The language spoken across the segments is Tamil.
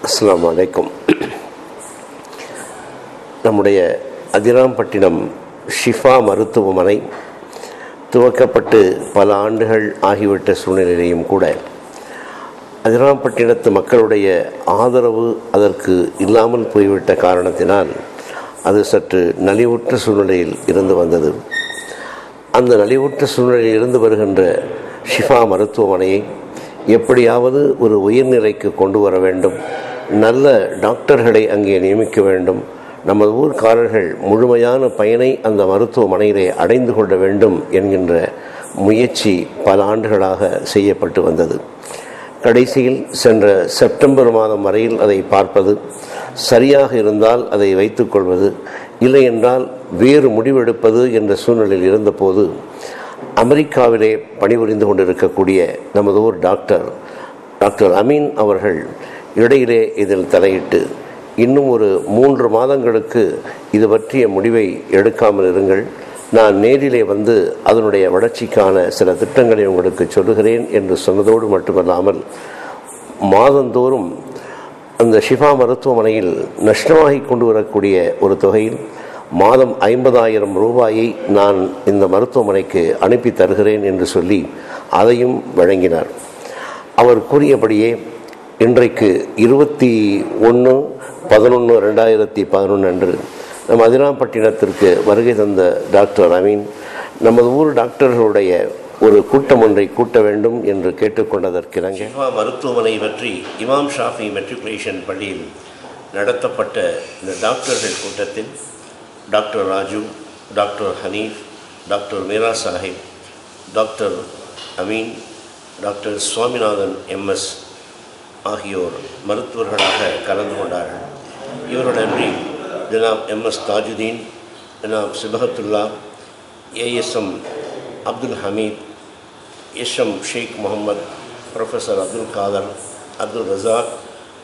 அஸ்ஸலாமு அலைக்கும். நம்முடைய அதிராம்பட்டினம் ஷிஃபா மருத்துவமனை துவக்கப்பட்டு பல ஆண்டுகள் ஆகிவிட்ட சூழ்நிலையிலையும் கூட அதிராம்பட்டினத்து மக்களுடைய ஆதரவு அதற்கு இல்லாமல் போய்விட்ட காரணத்தினால் அது சற்று நலிவுற்ற சூழ்நிலையில் இருந்து வந்தது. அந்த நலிவுற்ற சூழ்நிலையில் இருந்து வருகின்ற ஷிஃபா மருத்துவமனையை எப்படியாவது ஒரு உயர்நிலைக்கு கொண்டு வர வேண்டும், நல்ல டாக்டர்களை அங்கே நியமிக்க வேண்டும், நமது ஊர்க்காரர்கள் முழுமையான பயனை அந்த மருத்துவமனையிலே அடைந்து கொள்ள வேண்டும் என்கின்ற முயற்சி பல ஆண்டுகளாக செய்யப்பட்டு வந்தது. கடைசியில் சென்ற செப்டம்பர் மாதம் வரையில் அதை பார்ப்பது, சரியாக இருந்தால் அதை வைத்துக்கொள்வது, இல்லை என்றால் வேறு முடிவெடுப்பது என்ற சூழ்நிலையில் இருந்தபோது அமெரிக்காவிலே பணிபுரிந்து கொண்டிருக்கக்கூடிய நமது ஊர் டாக்டர் அமீன் அவர்கள் இடையிலே இதில் தலையிட்டு, இன்னும் ஒரு 3 மாதங்களுக்கு இது பற்றிய முடிவை எடுக்காமல் இருங்கள், நான் நேரிலே வந்து அதனுடைய வளர்ச்சிக்கான சில திட்டங்களை உங்களுக்கு சொல்லுகிறேன் என்று சொன்னதோடு மட்டுமல்லாமல், மாதந்தோறும் அந்த ஷிஃபா மருத்துவமனையில் நஷ்டமாகி கொண்டு வரக்கூடிய ஒரு தொகையில் மாதம் 50,000 ரூபாயை நான் இந்த மருத்துவமனைக்கு அனுப்பி தருகிறேன் என்று சொல்லி அதையும் வழங்கினார். அவர் கூறியபடியே இன்றைக்கு 21/11/2011 அன்று நம் அதிராம்பட்டினத்திற்கு வருகை தந்த டாக்டர் அமீன் நமது ஊர் டாக்டர்களுடைய ஒரு கூட்டம் ஒன்றை கூட்ட வேண்டும் என்று கேட்டுக்கொண்டதற்கிணங்க ஷிஃபா மருத்துவமனை பற்றி இமாம் ஷாஃபி மெட்ரிகுலேஷன் பள்ளியில் நடத்தப்பட்ட இந்த டாக்டர்கள் கூட்டத்தில் doctor Raju, doctor Hanif, doctor Meera Sahib, doctor Ameen, doctor Swaminathan MS ஆகியோர் மருத்துவர்களாக கலந்து கொண்டார்கள். இவருடன்றி ஜனாப் MS தாஜுதீன், ஜனாப் Sibahathullah, ASM Abdul Hameed, SM Sheikh Mohammed, professor Abdul Kadar, Abdul Razak,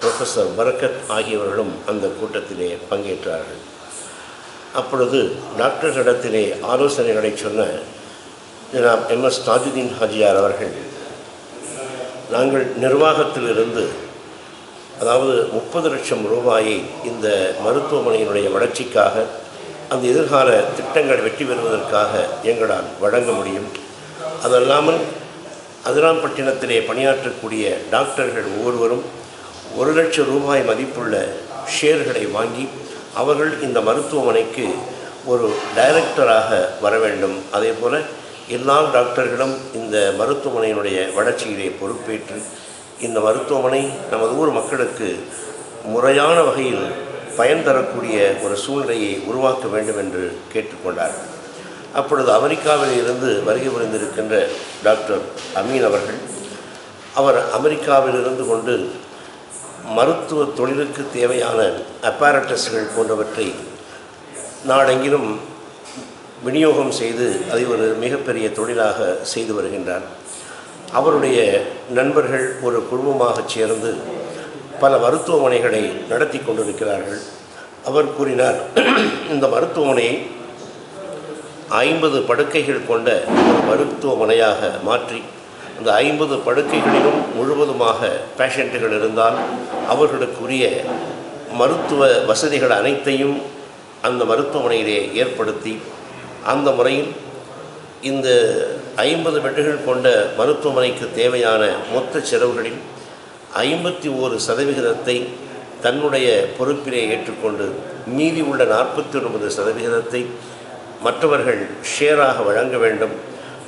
professor Barakat ஆகியவர்களும் அந்த கூட்டத்திலே பங்கேற்றார்கள். அப்பொழுது டாக்டர்களிடத்திலே ஆலோசனைகளை சொன்ன ஜனாப் MS தாஜுதீன் ஹாஜியார் அவர்கள், நாங்கள் நிர்வாகத்திலிருந்து அதாவது 30 லட்சம் ரூபாயை இந்த மருத்துவமனையினுடைய வளர்ச்சிக்காக, அந்த எதிர்கால திட்டங்கள் வெற்றி பெறுவதற்காக எங்களால் வழங்க முடியும். அதல்லாமல் அதிராம்பட்டினத்திலே பணியாற்றக்கூடிய டாக்டர்கள் ஒவ்வொருவரும் 1 லட்சம் ரூபாய் மதிப்புள்ள ஷேர்களை வாங்கி அவர்கள் இந்த மருத்துவமனைக்கு ஒரு டைரக்டராக வர வேண்டும். அதே போல் எல்லா டாக்டர்களும் இந்த மருத்துவமனையினுடைய வளர்ச்சியிலே பொறுப்பேற்று இந்த மருத்துவமனை நமது ஊர் மக்களுக்கு முறையான வகையில் பயன் தரக்கூடிய ஒரு சூழ்நிலையை உருவாக்க வேண்டும் என்று கேட்டுக்கொண்டார். அப்பொழுது அமெரிக்காவில் இருந்து வருகை புரிந்திருக்கின்ற டாக்டர் அமீன் அவர்கள், அவர் அமெரிக்காவில் இருந்து கொண்டு மருத்துவ தொழிலுக்கு தேவையான அப்பாரட்டஸ்கள் போன்றவற்றை நாடெங்கிலும் விநியோகம் செய்து அதை ஒரு மிகப்பெரிய தொழிலாக செய்து வருகின்றார். அவருடைய நண்பர்கள் ஒரு குழுமமாக சேர்ந்து பல மருத்துவமனைகளை நடத்தி கொண்டிருக்கிறார்கள். அவர் கூறினார், இந்த மருத்துவமனையை 50 படுக்கைகள் கொண்ட ஒரு மருத்துவமனையாக மாற்றி, அந்த 50 படுக்கைகளிலும் முழுவதுமாக பேஷண்ட்டுகள் இருந்தால் அவர்களுக்குரிய மருத்துவ வசதிகள் அனைத்தையும் அந்த மருத்துவமனையிலே ஏற்படுத்தி, அந்த முறையில் இந்த 50 பெட்டுகள் கொண்ட மருத்துவமனைக்கு தேவையான மொத்த செலவுகளில் 51% தன்னுடைய பொறுப்பிலே ஏற்றுக்கொண்டு மீதி உள்ள 49% மற்றவர்கள் ஷேராக வழங்க வேண்டும்.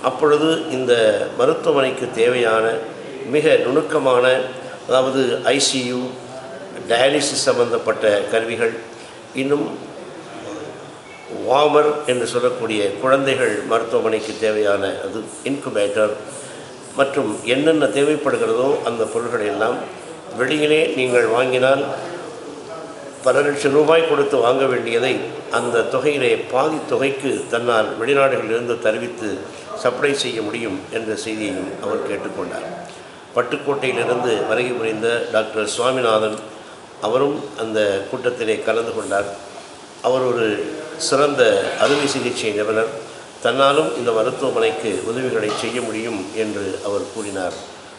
அப்பொழுது இந்த மருத்துவமனைக்கு தேவையான மிக நுணுக்கமான, அதாவது ICU, டயாலிசிஸ் சம்பந்தப்பட்ட கருவிகள், இன்னும் வார்மர் என்று சொல்லக்கூடிய குழந்தைகள் மருத்துவமனைக்கு தேவையான அது இன்குபேட்டர் மற்றும் என்னென்ன தேவைப்படுகிறதோ அந்த பொருட்கள் எல்லாம் வெளியிலே நீங்கள் வாங்கினால் பல லட்சம் ரூபாய் கொடுத்து வாங்க வேண்டியதை அந்த தொகையிலே பாதி தொகைக்கு தன்னால் வெளிநாடுகளிலிருந்து தெரிவித்து சப்ளை செய்ய முடியும் என்ற செய்தியையும் அவர் கேட்டுக்கொண்டார். பட்டுக்கோட்டையிலிருந்து வருகை புரிந்த டாக்டர் சுவாமிநாதன் அவரும் அந்த கூட்டத்திலே கலந்து கொண்டார். அவர் ஒரு சிறந்த அறுவை சிகிச்சை நிபுணர், தன்னாலும் இந்த மருத்துவமனைக்கு உதவிகளை செய்ய முடியும் என்று அவர் கூறினார்.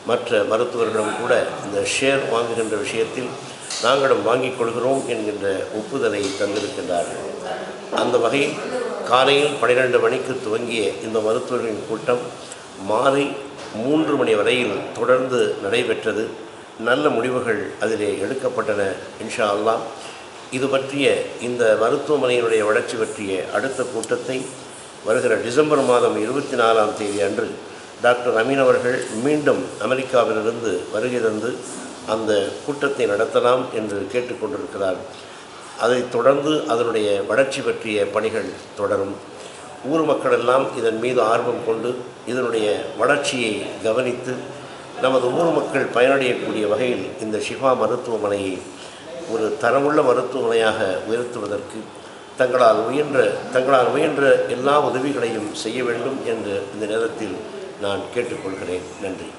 மற்ற மருத்துவர்களும் கூட இந்த ஷேர் வாங்குகின்ற விஷயத்தில் நாங்களும் வாங்கிக் கொள்கிறோம் என்கின்ற ஒப்புதலை தந்திருக்கின்றார்கள். அந்த வகையில் காலையில் 12 மணிக்கு துவங்கிய இந்த மருத்துவர்களின் கூட்டம் மாலை 3 மணி வரையில் தொடர்ந்து நடைபெற்றது. நல்ல முடிவுகள் அதிலே எடுக்கப்பட்டன. இன்ஷா அல்லாஹ் இது பற்றிய இந்த மருத்துவமனையினுடைய வளர்ச்சி பற்றிய அடுத்த கூட்டத்தை வருகிற டிசம்பர் மாதம் 24ஆம் தேதி அன்று டாக்டர் அமீன் அவர்கள் மீண்டும் அமெரிக்காவிலிருந்து வருகை தந்து அந்த கூட்டத்தை நடத்தலாம் என்று கேட்டுக்கொண்டிருக்கிறார். அதைத் தொடர்ந்து அதனுடைய வளர்ச்சி பற்றிய பணிகள் தொடரும். ஊர் மக்களெல்லாம் இதன் மீது ஆர்வம் கொண்டு இதனுடைய வளர்ச்சியை கவனித்து நமது ஊர் மக்கள் பயனடையக்கூடிய வகையில் இந்த ஷிஃபா மருத்துவமனையை ஒரு தரமுள்ள மருத்துவமனையாக உயர்த்துவதற்கு தங்களால் முயன்ற எல்லா உதவிகளையும் செய்ய வேண்டும் என்று இந்த நேரத்தில் நான் கேட்டுக்கொள்கிறேன். நன்றி.